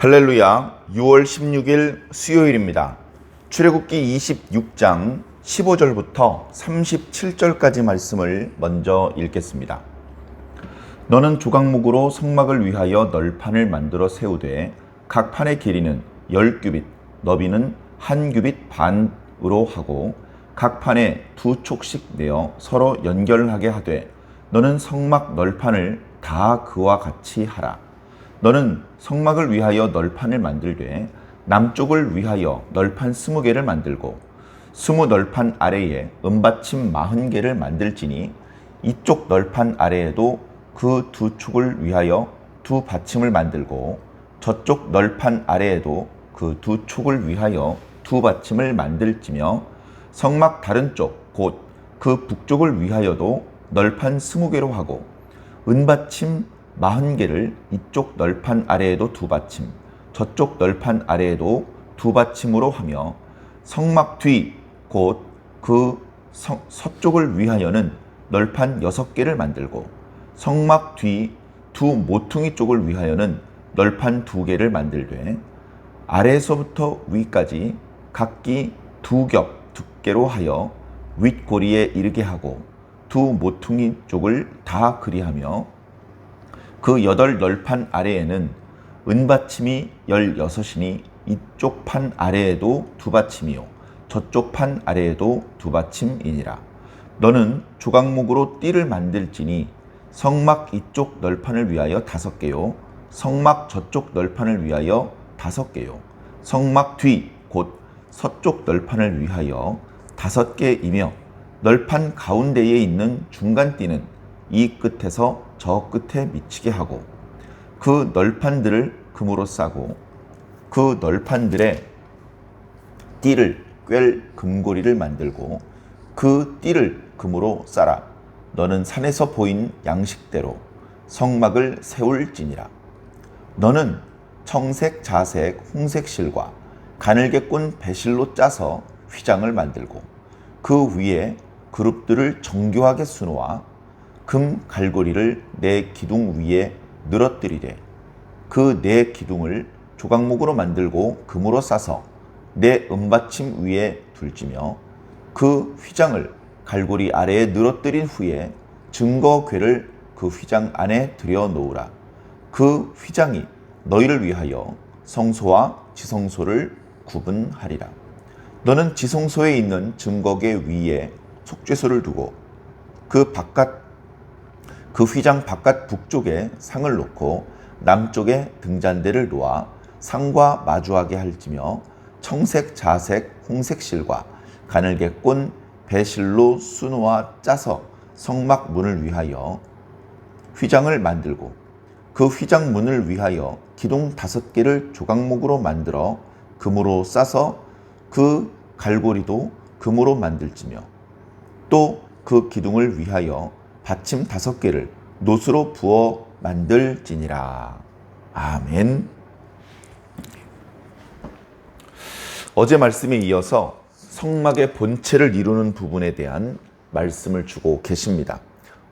할렐루야. 6월 16일 수요일입니다. 출애굽기 26장 15절부터 37절까지 말씀을 먼저 읽겠습니다. 너는 조각목으로 성막을 위하여 널판을 만들어 세우되 각 판의 길이는 10규빗, 너비는 1규빗 반으로 하고 각 판에 2촉씩 내어 서로 연결하게 하되 너는 성막 널판을 다 그와 같이 하라. 너는 성막을 위하여 널판을 만들되 남쪽을 위하여 널판 20개를 만들고 20널판 아래에 은받침 40개를 만들지니 이쪽 널판 아래에도 그 2촉을 위하여 2 받침을 만들고 저쪽 널판 아래에도 그 2촉을 위하여 2 받침을 만들지며 성막 다른 쪽 곧 그 북쪽을 위하여도 널판 20개로 하고 은받침 40개를 이쪽 널판 아래에도 2 받침, 저쪽 널판 아래에도 2 받침으로 하며 성막 뒤 곧 그 서쪽을 위하여는 널판 6개를 만들고 성막 뒤 2 모퉁이 쪽을 위하여는 널판 2개를 만들되 아래에서부터 위까지 각기 2겹 두께로 하여 윗고리에 이르게 하고 2 모퉁이 쪽을 다 그리하며 그 8널판 아래에는 은받침이 16이니 이쪽 판 아래에도 2 받침이요 저쪽 판 아래에도 2 받침이니라. 너는 조각목으로 띠를 만들지니 성막 이쪽 널판을 위하여 5개요 성막 저쪽 널판을 위하여 5개요 성막 뒤 곧 서쪽 널판을 위하여 5개이며 널판 가운데에 있는 중간 띠는 이 끝에서 저 끝에 미치게 하고 그 널판들을 금으로 싸고 그 널판들의 띠를 꿰 금고리를 만들고 그 띠를 금으로 싸라. 너는 산에서 보인 양식대로 성막을 세울지니라. 너는 청색, 자색, 홍색 실과 가늘게 꼰 배실로 짜서 휘장을 만들고 그 위에 그룹들을 정교하게 수놓아 금 갈고리를 네 기둥 위에 늘어뜨리되 그 네 기둥을 조각목으로 만들고 금으로 싸서 네 은받침 위에 둘지며 그 휘장을 갈고리 아래에 늘어뜨린 후에 증거궤를 그 휘장 안에 들여 놓으라. 그 휘장이 너희를 위하여 성소와 지성소를 구분하리라. 너는 지성소에 있는 증거궤 위에 속죄소를 두고 그 휘장 바깥 북쪽에 상을 놓고 남쪽에 등잔대를 놓아 상과 마주하게 할지며 청색, 자색, 홍색 실과 가늘게 꼰 배실로 수놓아 짜서 성막 문을 위하여 휘장을 만들고 그 휘장 문을 위하여 기둥 5개를 조각목으로 만들어 금으로 싸서 그 갈고리도 금으로 만들지며 또 그 기둥을 위하여 받침 5개를 노수로 부어 만들지니라. 아멘. 어제 말씀에 이어서 성막의 본체를 이루는 부분에 대한 말씀을 주고 계십니다.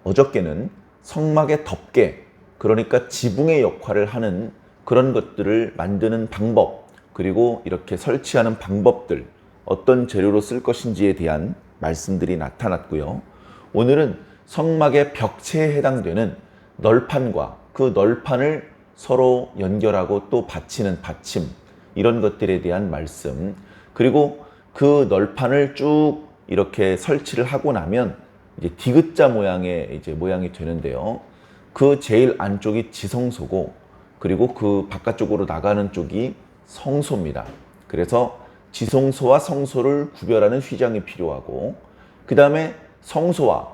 어저께는 성막의 덮개, 그러니까 지붕의 역할을 하는 그런 것들을 만드는 방법, 그리고 이렇게 설치하는 방법들, 어떤 재료로 쓸 것인지에 대한 말씀들이 나타났고요. 오늘은 성막의 벽체에 해당되는 널판과 그 널판을 서로 연결하고 또 받치는 받침, 이런 것들에 대한 말씀, 그리고 그 널판을 쭉 이렇게 설치를 하고 나면 이제 디귿자 모양의 모양이 되는데요. 그 제일 안쪽이 지성소고, 그리고 그 바깥쪽으로 나가는 쪽이 성소입니다. 그래서 지성소와 성소를 구별하는 휘장이 필요하고, 그 다음에 성소와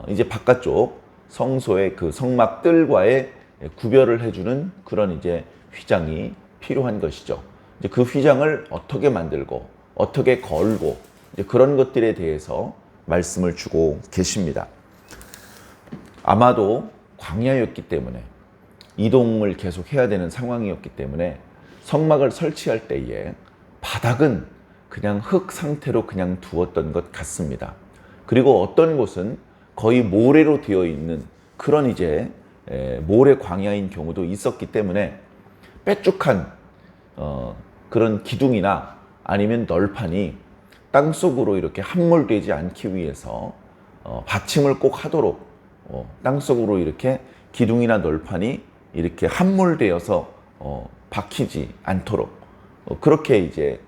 이제 바깥쪽 성소의 그 성막 뜰과의 구별을 해주는 그런 이제 휘장이 필요한 것이죠. 이제 그 휘장을 어떻게 만들고 어떻게 걸고 이제 그런 것들에 대해서 말씀을 주고 계십니다. 아마도 광야였기 때문에 이동을 계속 해야 되는 상황이었기 때문에 성막을 설치할 때에 바닥은 그냥 흙 상태로 그냥 두었던 것 같습니다. 그리고 어떤 곳은 거의 모래로 되어 있는 그런 이제 모래 광야인 경우도 있었기 때문에 뾰족한 그런 기둥이나 아니면 널판이 땅속으로 이렇게 함몰되지 않기 위해서 받침을 꼭 하도록 땅속으로 이렇게 기둥이나 널판이 이렇게 함몰되어서 박히지 않도록 그렇게 이제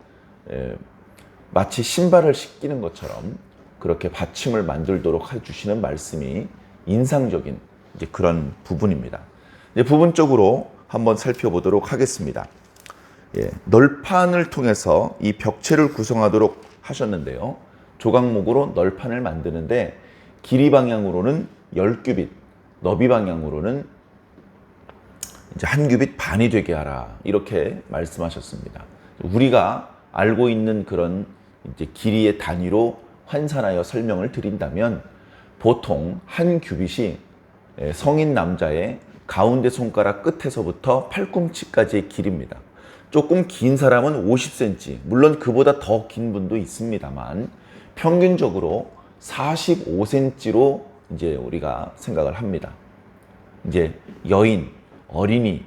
마치 신발을 신기는 것처럼 그렇게 받침을 만들도록 해주시는 말씀이 인상적인 이제 그런 부분입니다. 이제 부분적으로 한번 살펴보도록 하겠습니다. 널판을 통해서 이 벽체를 구성하도록 하셨는데요. 조각목으로 널판을 만드는데 길이 방향으로는 10규빗, 너비 방향으로는 이제 1규빗 반이 되게 하라 이렇게 말씀하셨습니다. 우리가 알고 있는 그런 이제 길이의 단위로 환산하여 설명을 드린다면 보통 1규빗이 성인 남자의 가운데 손가락 끝에서부터 팔꿈치까지의 길입니다. 조금 긴 사람은 50cm, 물론 그보다 더 긴 분도 있습니다만 평균적으로 45cm로 이제 우리가 생각을 합니다. 이제 여인, 어린이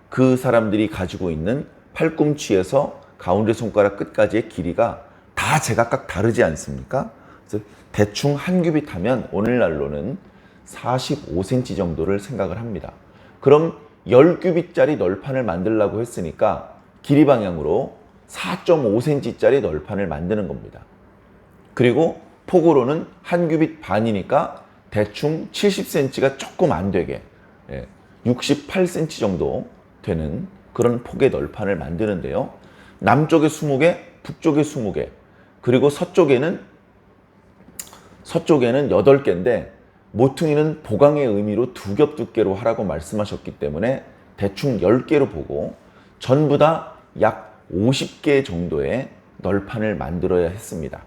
그 사람들이 가지고 있는 팔꿈치에서 가운데 손가락 끝까지의 길이가 다 제각각 다르지 않습니까? 그래서 대충 1규빗 하면 오늘날로는 45cm 정도를 생각을 합니다. 그럼 10규빗짜리 널판을 만들려고 했으니까 길이 방향으로 4.5cm짜리 널판을 만드는 겁니다. 그리고 폭으로는 1규빗 반이니까 대충 70cm가 조금 안 되게 68cm 정도 되는 그런 폭의 널판을 만드는데요. 남쪽에 20개, 북쪽에 20개, 그리고 서쪽에는 8개인데 모퉁이는 보강의 의미로 2겹 두께로 하라고 말씀하셨기 때문에 대충 10개로 보고 전부 다 약 50개 정도의 널판을 만들어야 했습니다.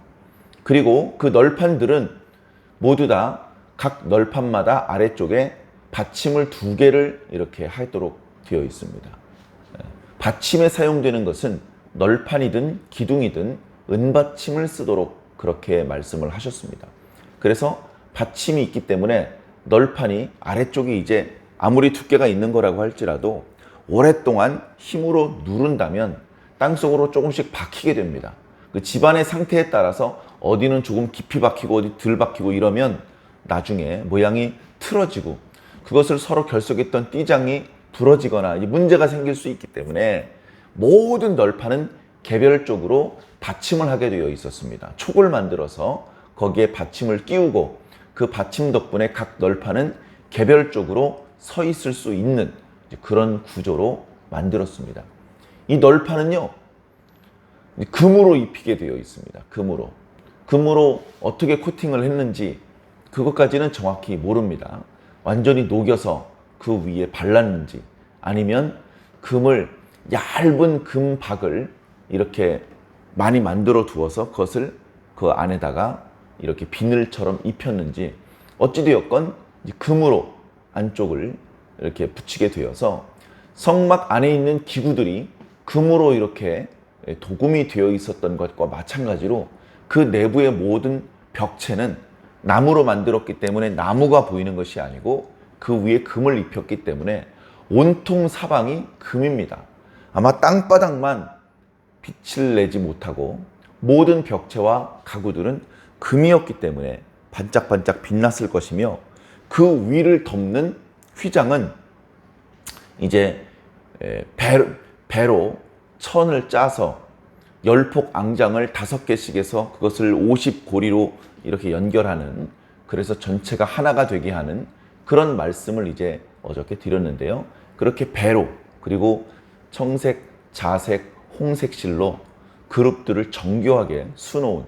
그리고 그 널판들은 모두 다 각 널판마다 아래쪽에 받침을 2개를 이렇게 하도록 되어 있습니다. 받침에 사용되는 것은 널판이든 기둥이든 은받침을 쓰도록 그렇게 말씀을 하셨습니다. 그래서 받침이 있기 때문에 널판이 아래쪽에 이제 아무리 두께가 있는 거라고 할지라도 오랫동안 힘으로 누른다면 땅속으로 조금씩 박히게 됩니다. 그 집안의 상태에 따라서 어디는 조금 깊이 박히고 어디 덜 박히고 이러면 나중에 모양이 틀어지고 그것을 서로 결속했던 띠장이 부러지거나 문제가 생길 수 있기 때문에 모든 널판은 개별적으로 받침을 하게 되어 있었습니다. 촉을 만들어서 거기에 받침을 끼우고 그 받침 덕분에 각 널판은 개별적으로 서 있을 수 있는 그런 구조로 만들었습니다. 이 널판은요, 금으로 입히게 되어 있습니다. 금으로 어떻게 코팅을 했는지 그것까지는 정확히 모릅니다. 완전히 녹여서 그 위에 발랐는지 아니면 금을 얇은 금박을 이렇게 많이 만들어 두어서 그것을 그 안에다가 이렇게 비늘처럼 입혔는지 어찌되었건 금으로 안쪽을 이렇게 붙이게 되어서 성막 안에 있는 기구들이 금으로 이렇게 도금이 되어 있었던 것과 마찬가지로 그 내부의 모든 벽체는 나무로 만들었기 때문에 나무가 보이는 것이 아니고 그 위에 금을 입혔기 때문에 온통 사방이 금입니다. 아마 땅바닥만 빛을 내지 못하고 모든 벽체와 가구들은 금이었기 때문에 반짝반짝 빛났을 것이며 그 위를 덮는 휘장은 이제 배로 천을 짜서 열폭 앙장을 5개씩 해서 그것을 50고리로 이렇게 연결하는, 그래서 전체가 하나가 되게 하는 그런 말씀을 이제 어저께 드렸는데요. 그렇게 배로 그리고 청색, 자색, 홍색 실로 그룹들을 정교하게 수놓은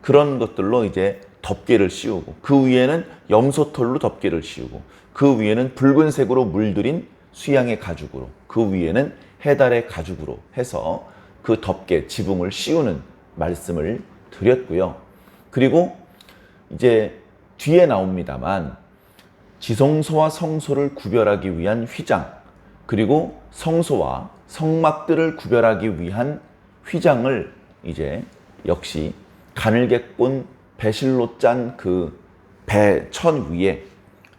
그런 것들로 이제 덮개를 씌우고 그 위에는 염소털로 덮개를 씌우고 그 위에는 붉은색으로 물들인 수양의 가죽으로 그 위에는 해달의 가죽으로 해서 그 덮개, 지붕을 씌우는 말씀을 드렸고요. 그리고 이제 뒤에 나옵니다만 지성소와 성소를 구별하기 위한 휘장, 그리고 성소와 성막들을 구별하기 위한 휘장을 이제 역시 가늘게 꼰 배실로 짠 그 배 천 위에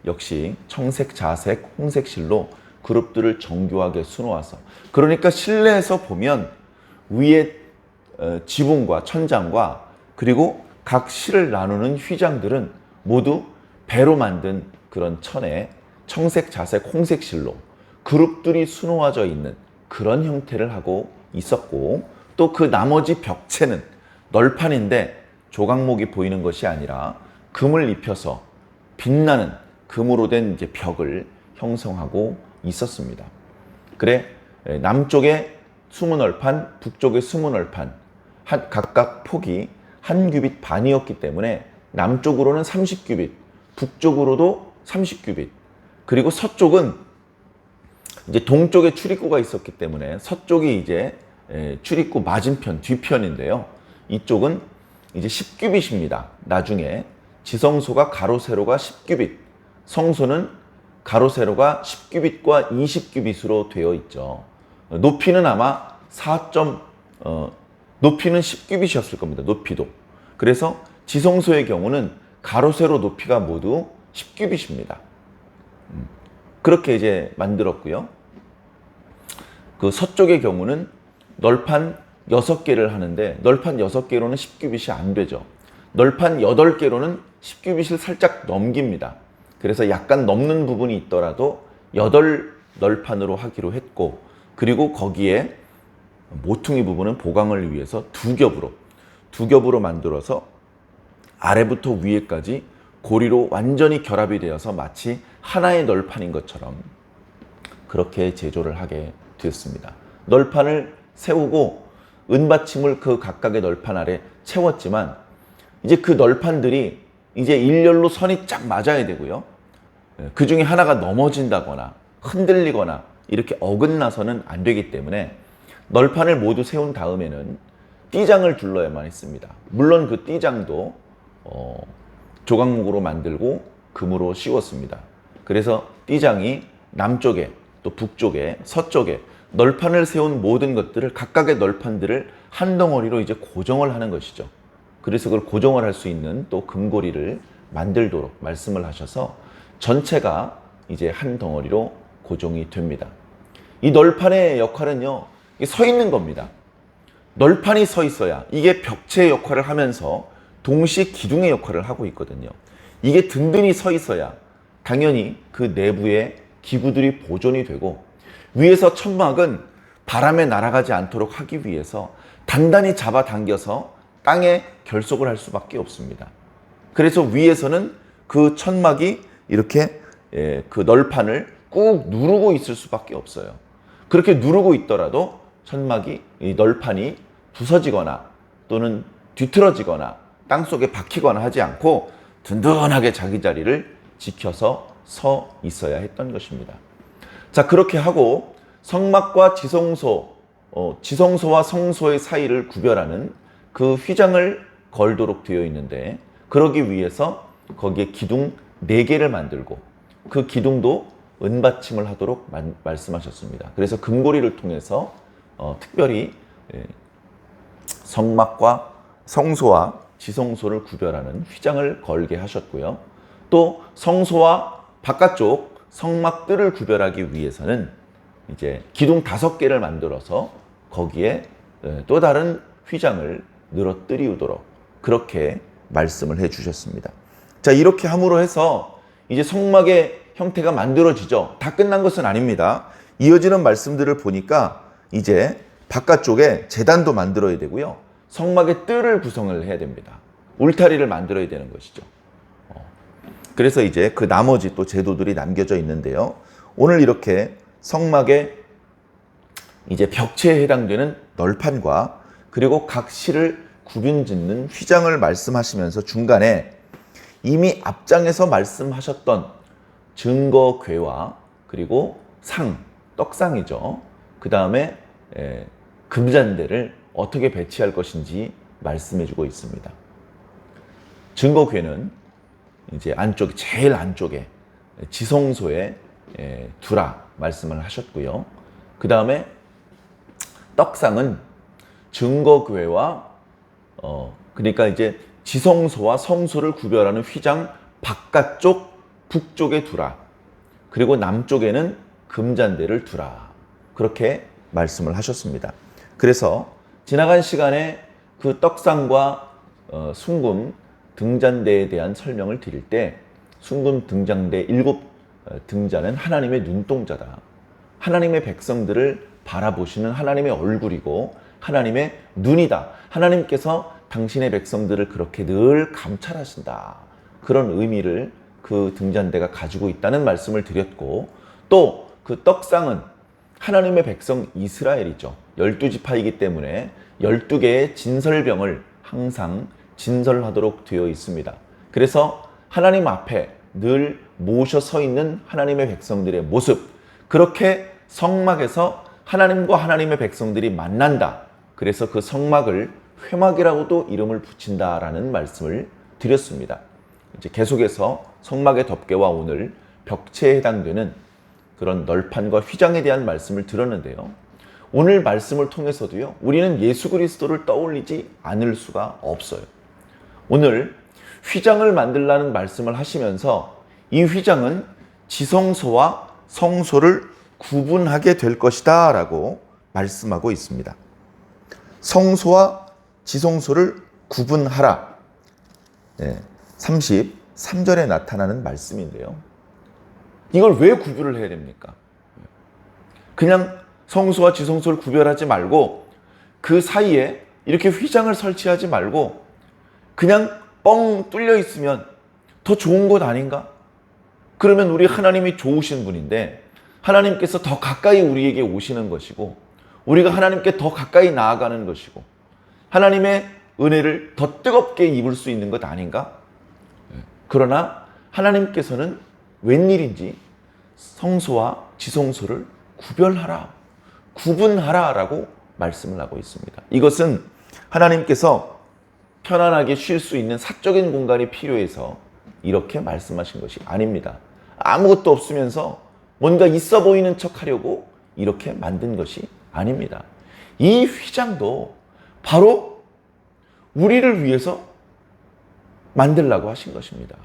역시 청색, 자색, 홍색 실로 그룹들을 정교하게 수놓아서, 그러니까 실내에서 보면 위에 지붕과 천장과 그리고 각 실을 나누는 휘장들은 모두 배로 만든 그런 천에 청색, 자색, 홍색 실로 그룹들이 수놓아져 있는 그런 형태를 하고 있었고, 또 그 나머지 벽체는 널판인데 조각목이 보이는 것이 아니라 금을 입혀서 빛나는 금으로 된 이제 벽을 형성하고 있었습니다. 그래, 남쪽에 20널판, 북쪽에 20널판, 각각 폭이 1규빗 반이었기 때문에 남쪽으로는 30규빗, 북쪽으로도 30규빗, 그리고 서쪽은 이제 동쪽에 출입구가 있었기 때문에 서쪽이 이제 출입구 맞은편, 뒤편인데요. 이쪽은 이제 10규빗입니다. 나중에 지성소가 가로 세로가 10규빗, 성소는 가로 세로가 10규빗과 20규빗으로 되어 있죠. 높이는 아마 높이는 10규빗이었을 겁니다. 높이도. 그래서 지성소의 경우는 가로 세로 높이가 모두 10규빗입니다. 그렇게 이제 만들었고요. 그 서쪽의 경우는 널판 6개를 하는데 널판 6개로는 10규빗이 안 되죠. 널판 8개로는 10규빗을 살짝 넘깁니다. 그래서 약간 넘는 부분이 있더라도 8널판으로 하기로 했고, 그리고 거기에 모퉁이 부분은 보강을 위해서 두 겹으로 만들어서 아래부터 위에까지 고리로 완전히 결합이 되어서 마치 하나의 널판인 것처럼 그렇게 제조를 하게 되었습니다. 널판을 세우고 은받침을 그 각각의 널판 아래 채웠지만 이제 그 널판들이 이제 일렬로 선이 쫙 맞아야 되고요. 그 중에 하나가 넘어진다거나 흔들리거나 이렇게 어긋나서는 안 되기 때문에 널판을 모두 세운 다음에는 띠장을 둘러야만 했습니다. 물론 그 띠장도 조각목으로 만들고 금으로 씌웠습니다. 그래서 띠장이 남쪽에 또 북쪽에 서쪽에 널판을 세운 모든 것들을 각각의 널판들을 한 덩어리로 이제 고정을 하는 것이죠. 그래서 그걸 고정을 할 수 있는 또 금고리를 만들도록 말씀을 하셔서 전체가 이제 한 덩어리로 고정이 됩니다. 이 널판의 역할은요, 서 있는 겁니다. 널판이 서 있어야 이게 벽체의 역할을 하면서 동시에 기둥의 역할을 하고 있거든요. 이게 든든히 서 있어야 당연히 그 내부에 기구들이 보존이 되고, 위에서 천막은 바람에 날아가지 않도록 하기 위해서 단단히 잡아당겨서 땅에 결속을 할 수밖에 없습니다. 그래서 위에서는 그 천막이 이렇게 그 널판을 꾹 누르고 있을 수밖에 없어요. 그렇게 누르고 있더라도 천막이, 이 널판이 부서지거나 또는 뒤틀어지거나 땅속에 박히거나 하지 않고 든든하게 자기 자리를 지켜서 서 있어야 했던 것입니다. 자, 그렇게 하고 성막과 지성소와 성소의 사이를 구별하는 그 휘장을 걸도록 되어 있는데, 그러기 위해서 거기에 기둥 4개를 만들고 그 기둥도 은받침을 하도록 말씀하셨습니다. 그래서 금고리를 통해서 특별히 성막과 성소와 지성소를 구별하는 휘장을 걸게 하셨고요. 또 성소와 바깥쪽 성막들을 구별하기 위해서는 이제 기둥 5개를 만들어서 거기에 또 다른 휘장을 늘어뜨리우도록 그렇게 말씀을 해 주셨습니다. 자, 이렇게 함으로 해서 이제 성막의 형태가 만들어지죠. 다 끝난 것은 아닙니다. 이어지는 말씀들을 보니까 이제 바깥쪽에 제단도 만들어야 되고요. 성막의 뜰을 구성을 해야 됩니다. 울타리를 만들어야 되는 것이죠. 그래서 이제 그 나머지 또 제도들이 남겨져 있는데요. 오늘 이렇게 성막의 이제 벽체에 해당되는 널판과 그리고 각 실을 구분 짓는 휘장을 말씀하시면서 중간에 이미 앞장에서 말씀하셨던 증거궤와 그리고 떡상이죠. 그 다음에 금잔대를 어떻게 배치할 것인지 말씀해주고 있습니다. 증거궤는 이제 제일 안쪽에 지성소에 두라 말씀을 하셨고요. 그 다음에 떡상은 증거궤와 그러니까 이제 지성소와 성소를 구별하는 휘장 바깥쪽 북쪽에 두라. 그리고 남쪽에는 금잔대를 두라. 그렇게 말씀을 하셨습니다. 그래서 지나간 시간에 그 떡상과 순금 등잔대에 대한 설명을 드릴 때 순금 등잔대 7 등잔은 하나님의 눈동자다. 하나님의 백성들을 바라보시는 하나님의 얼굴이고 하나님의 눈이다. 하나님께서 당신의 백성들을 그렇게 늘 감찰하신다. 그런 의미를 그 등잔대가 가지고 있다는 말씀을 드렸고, 또 그 떡상은 하나님의 백성 이스라엘이죠. 12지파이기 때문에 12개의 진설병을 항상 진설하도록 되어 있습니다. 그래서 하나님 앞에 늘 모셔 서 있는 하나님의 백성들의 모습, 그렇게 성막에서 하나님과 하나님의 백성들이 만난다. 그래서 그 성막을 회막이라고도 이름을 붙인다라는 말씀을 드렸습니다. 이제 계속해서 성막의 덮개와 오늘 벽체에 해당되는 그런 널판과 휘장에 대한 말씀을 들었는데요. 오늘 말씀을 통해서도요, 우리는 예수 그리스도를 떠올리지 않을 수가 없어요. 오늘 휘장을 만들라는 말씀을 하시면서 이 휘장은 지성소와 성소를 구분하게 될 것이다 라고 말씀하고 있습니다. 성소와 지성소를 구분하라. 33절에 나타나는 말씀인데요. 이걸 왜 구분을 해야 됩니까? 그냥 성소와 지성소를 구별하지 말고 그 사이에 이렇게 휘장을 설치하지 말고 그냥 뻥 뚫려 있으면 더 좋은 것 아닌가? 그러면 우리 하나님이 좋으신 분인데 하나님께서 더 가까이 우리에게 오시는 것이고 우리가 하나님께 더 가까이 나아가는 것이고 하나님의 은혜를 더 뜨겁게 입을 수 있는 것 아닌가? 그러나 하나님께서는 웬일인지 성소와 지성소를 구별하라, 구분하라 라고 말씀을 하고 있습니다. 이것은 하나님께서 편안하게 쉴 수 있는 사적인 공간이 필요해서 이렇게 말씀하신 것이 아닙니다. 아무것도 없으면서 뭔가 있어 보이는 척 하려고 이렇게 만든 것이 아닙니다. 이 휘장도 바로 우리를 위해서 만들라고 하신 것입니다.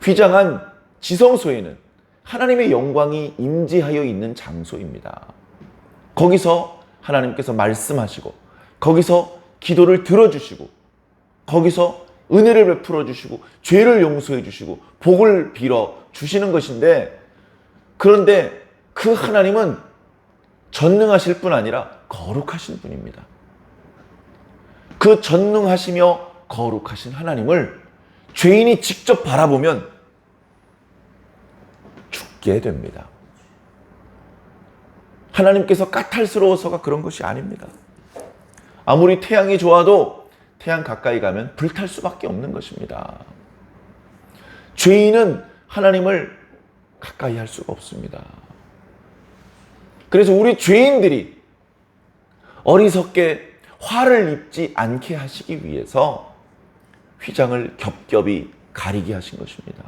휘장한 지성소에는 하나님의 영광이 임재하여 있는 장소입니다. 거기서 하나님께서 말씀하시고 거기서 기도를 들어주시고 거기서 은혜를 베풀어 주시고 죄를 용서해 주시고 복을 빌어 주시는 것인데, 그런데 그 하나님은 전능하실 뿐 아니라 거룩하신 분입니다. 그 전능하시며 거룩하신 하나님을 죄인이 직접 바라보면 죽게 됩니다. 하나님께서 까탈스러워서가 그런 것이 아닙니다. 아무리 태양이 좋아도 태양 가까이 가면 불탈 수밖에 없는 것입니다. 죄인은 하나님을 가까이 할 수가 없습니다. 그래서 우리 죄인들이 어리석게 화를 입지 않게 하시기 위해서 휘장을 겹겹이 가리게 하신 것입니다.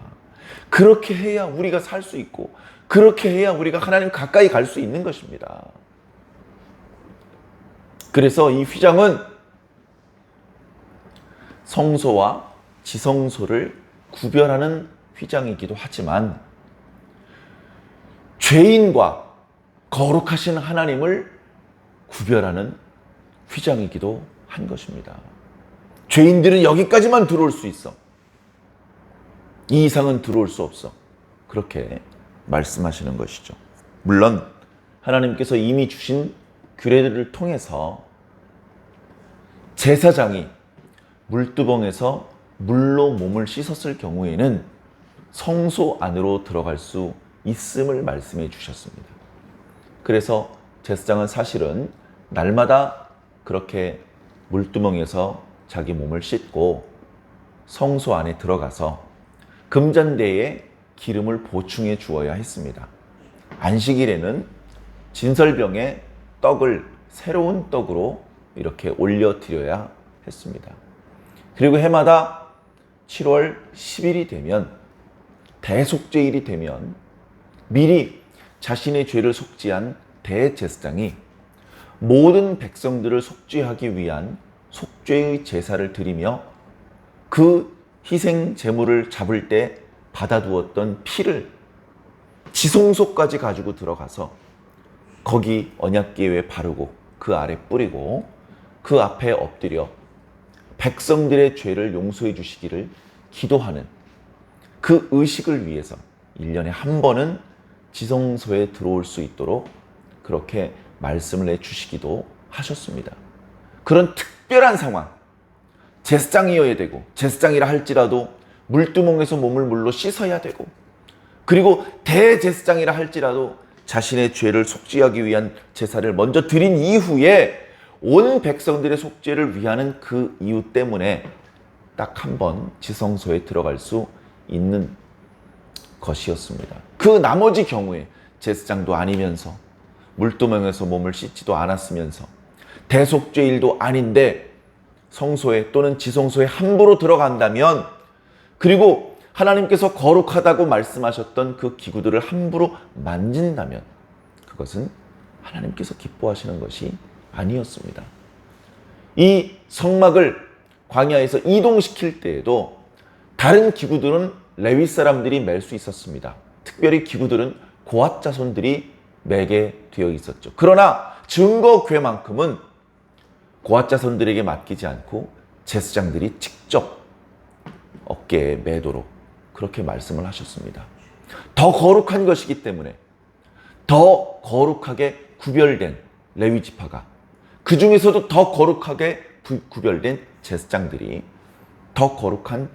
그렇게 해야 우리가 살 수 있고 그렇게 해야 우리가 하나님 가까이 갈 수 있는 것입니다. 그래서 이 휘장은 성소와 지성소를 구별하는 휘장이기도 하지만 죄인과 거룩하신 하나님을 구별하는 휘장이기도 한 것입니다. 죄인들은 여기까지만 들어올 수 있어. 이 이상은 들어올 수 없어. 그렇게 말씀하시는 것이죠. 물론 하나님께서 이미 주신 규례들을 통해서 제사장이 물두멍에서 물로 몸을 씻었을 경우에는 성소 안으로 들어갈 수 있음을 말씀해 주셨습니다. 그래서 제사장은 사실은 날마다 그렇게 물두멍에서 자기 몸을 씻고 성소 안에 들어가서 금잔대에 기름을 보충해 주어야 했습니다. 안식일에는 진설병에 떡을 새로운 떡으로 이렇게 올려드려야 했습니다. 그리고 해마다 7월 10일이 되면 대속죄일이 되면 미리 자신의 죄를 속죄한 대제사장이 모든 백성들을 속죄하기 위한 속죄의 제사를 드리며 그 희생 제물을 잡을 때 받아두었던 피를 지성소까지 가지고 들어가서 거기 언약궤 위에 바르고 그 아래 뿌리고 그 앞에 엎드려 백성들의 죄를 용서해 주시기를 기도하는 그 의식을 위해서 1년에 한 번은 지성소에 들어올 수 있도록 그렇게 말씀을 해주시기도 하셨습니다. 그런 특별한 상황, 제사장이어야 되고 제사장이라 할지라도 물두멍에서 몸을 물로 씻어야 되고 그리고 대제사장이라 할지라도 자신의 죄를 속죄하기 위한 제사를 먼저 드린 이후에 온 백성들의 속죄를 위하는 그 이유 때문에 딱 한 번 지성소에 들어갈 수 있는 것이었습니다. 그 나머지 경우에 제사장도 아니면서 물두멍에서 몸을 씻지도 않았으면서 대속죄일도 아닌데 성소에 또는 지성소에 함부로 들어간다면 그리고 하나님께서 거룩하다고 말씀하셨던 그 기구들을 함부로 만진다면 그것은 하나님께서 기뻐하시는 것이 아니었습니다. 이 성막을 광야에서 이동시킬 때에도 다른 기구들은 레위 사람들이 맬 수 있었습니다. 특별히 기구들은 고앗 자손들이 매게 되어 있었죠. 그러나 증거궤만큼은 고앗 자손들에게 맡기지 않고 제사장들이 직접 어깨에 매도록 그렇게 말씀을 하셨습니다. 더 거룩한 것이기 때문에 더 거룩하게 구별된 레위 지파가 그 중에서도 더 거룩하게 구별된 제사장들이 더 거룩한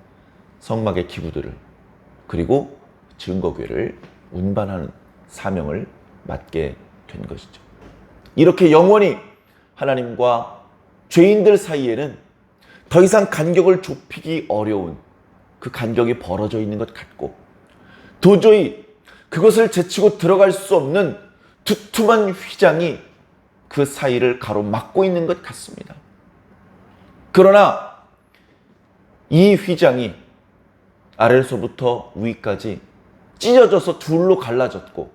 성막의 기구들을 그리고 증거궤를 운반하는 사명을 맡게 된 것이죠. 이렇게 영원히 하나님과 죄인들 사이에는 더 이상 간격을 좁히기 어려운 그 간격이 벌어져 있는 것 같고 도저히 그것을 제치고 들어갈 수 없는 두툼한 휘장이 그 사이를 가로막고 있는 것 같습니다. 그러나 이 휘장이 아래로부터 위까지 찢어져서 둘로 갈라졌고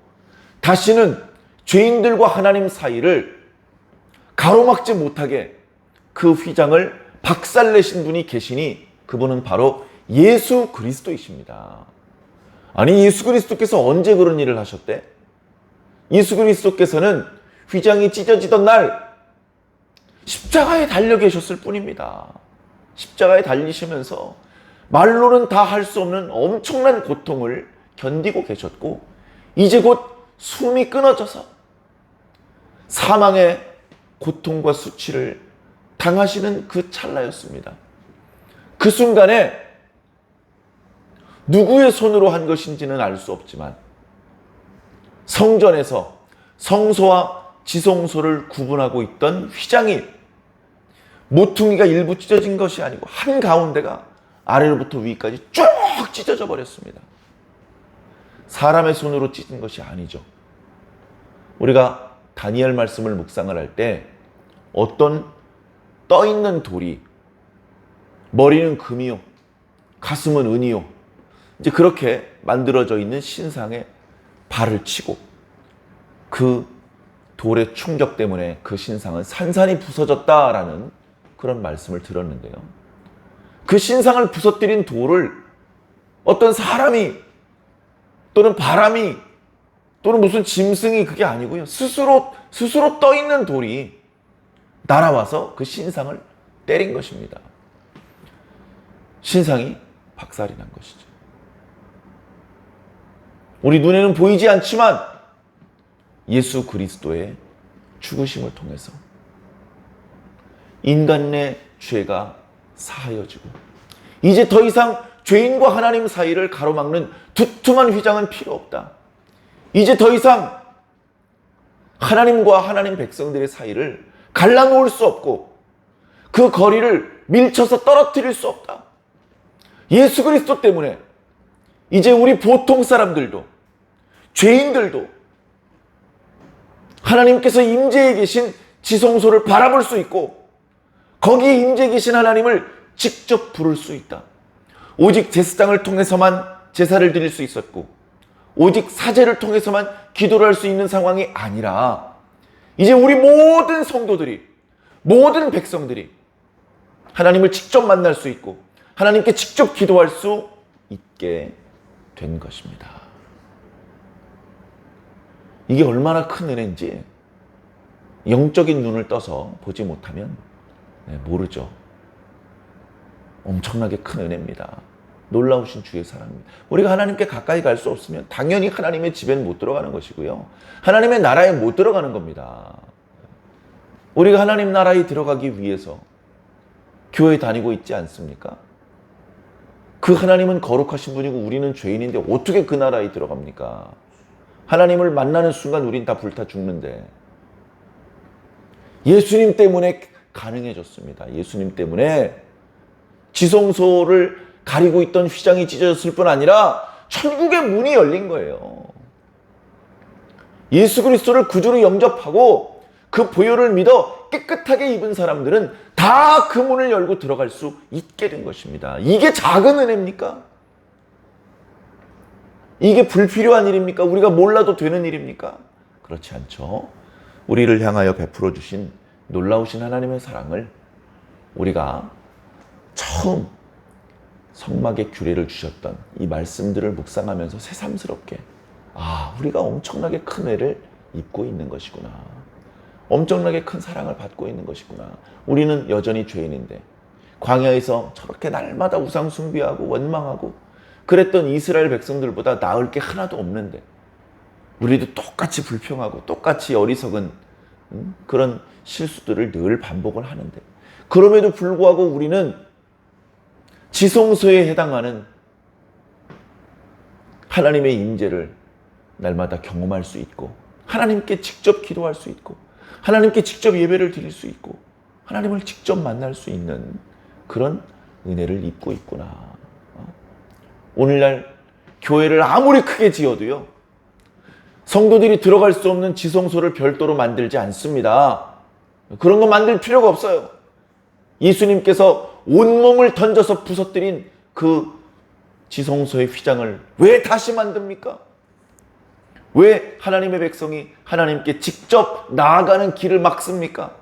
다시는 죄인들과 하나님 사이를 가로막지 못하게 그 휘장을 박살내신 분이 계시니 그분은 바로 예수 그리스도이십니다. 아니 예수 그리스도께서 언제 그런 일을 하셨대? 예수 그리스도께서는 휘장이 찢어지던 날 십자가에 달려 계셨을 뿐입니다. 십자가에 달리시면서 말로는 다 할 수 없는 엄청난 고통을 견디고 계셨고 이제 곧 숨이 끊어져서 사망의 고통과 수치를 당하시는 그 찰나였습니다. 그 순간에 누구의 손으로 한 것인지는 알 수 없지만 성전에서 성소와 지성소를 구분하고 있던 휘장이 모퉁이가 일부 찢어진 것이 아니고 한가운데가 아래로부터 위까지 쭉 찢어져 버렸습니다. 사람의 손으로 찢은 것이 아니죠. 우리가 다니엘 말씀을 묵상을 할 때 어떤 떠있는 돌이 머리는 금이요 가슴은 은이요 이제 그렇게 만들어져 있는 신상에 발을 치고 그 돌의 충격 때문에 그 신상은 산산이 부서졌다라는 그런 말씀을 들었는데요. 그 신상을 부서뜨린 돌을 어떤 사람이 또는 바람이 또는 무슨 짐승이 그게 아니고요. 스스로 떠 있는 돌이 날아와서 그 신상을 때린 것입니다. 신상이 박살이 난 것이죠. 우리 눈에는 보이지 않지만 예수 그리스도의 죽으심을 통해서 인간의 죄가 사하여지고 이제 더 이상 죄인과 하나님 사이를 가로막는 두툼한 휘장은 필요 없다. 이제 더 이상 하나님과 하나님 백성들의 사이를 갈라놓을 수 없고 그 거리를 밀쳐서 떨어뜨릴 수 없다. 예수 그리스도 때문에 이제 우리 보통 사람들도 죄인들도 하나님께서 임재해 계신 지성소를 바라볼 수 있고 거기에 임재해 계신 하나님을 직접 부를 수 있다. 오직 제사장을 통해서만 제사를 드릴 수 있었고 오직 사제를 통해서만 기도를 할 수 있는 상황이 아니라 이제 우리 모든 성도들이 모든 백성들이 하나님을 직접 만날 수 있고 하나님께 직접 기도할 수 있게 된 것입니다. 이게 얼마나 큰 은혜인지 영적인 눈을 떠서 보지 못하면 모르죠. 엄청나게 큰 은혜입니다. 놀라우신 주의 사랑입니다. 우리가 하나님께 가까이 갈 수 없으면 당연히 하나님의 집에는 못 들어가는 것이고요. 하나님의 나라에 못 들어가는 겁니다. 우리가 하나님 나라에 들어가기 위해서 교회 다니고 있지 않습니까? 그 하나님은 거룩하신 분이고 우리는 죄인인데 어떻게 그 나라에 들어갑니까? 하나님을 만나는 순간 우린 다 불타 죽는데 예수님 때문에 가능해졌습니다. 예수님 때문에 지성소를 가리고 있던 휘장이 찢어졌을 뿐 아니라 천국의 문이 열린 거예요. 예수 그리스도를 구주로 영접하고 그 보혈을 믿어 깨끗하게 입은 사람들은 다 그 문을 열고 들어갈 수 있게 된 것입니다. 이게 작은 은혜입니까? 이게 불필요한 일입니까? 우리가 몰라도 되는 일입니까? 그렇지 않죠. 우리를 향하여 베풀어 주신 놀라우신 하나님의 사랑을 우리가 처음 성막의 규례를 주셨던 이 말씀들을 묵상하면서 새삼스럽게 우리가 엄청나게 큰 은혜를 입고 있는 것이구나. 엄청나게 큰 사랑을 받고 있는 것이구나. 우리는 여전히 죄인인데 광야에서 저렇게 날마다 우상 숭배하고 원망하고 그랬던 이스라엘 백성들보다 나을 게 하나도 없는데 우리도 똑같이 불평하고 똑같이 어리석은 그런 실수들을 늘 반복을 하는데 그럼에도 불구하고 우리는 지성소에 해당하는 하나님의 임재를 날마다 경험할 수 있고 하나님께 직접 기도할 수 있고 하나님께 직접 예배를 드릴 수 있고 하나님을 직접 만날 수 있는 그런 은혜를 입고 있구나. 오늘날 교회를 아무리 크게 지어도요, 성도들이 들어갈 수 없는 지성소를 별도로 만들지 않습니다. 그런 거 만들 필요가 없어요. 예수님께서 온몸을 던져서 부서뜨린 그 지성소의 휘장을 왜 다시 만듭니까? 왜 하나님의 백성이 하나님께 직접 나아가는 길을 막습니까?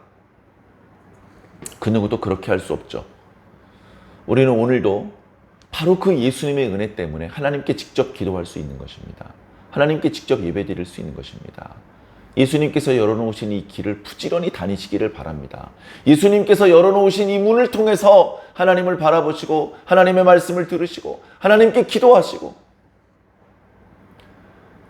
그 누구도 그렇게 할 수 없죠. 우리는 오늘도 바로 그 예수님의 은혜 때문에 하나님께 직접 기도할 수 있는 것입니다. 하나님께 직접 예배드릴 수 있는 것입니다. 예수님께서 열어놓으신 이 길을 부지런히 다니시기를 바랍니다. 예수님께서 열어놓으신 이 문을 통해서 하나님을 바라보시고 하나님의 말씀을 들으시고 하나님께 기도하시고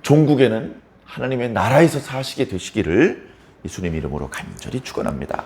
종국에는 하나님의 나라에서 사시게 되시기를 예수님 이름으로 간절히 축원합니다.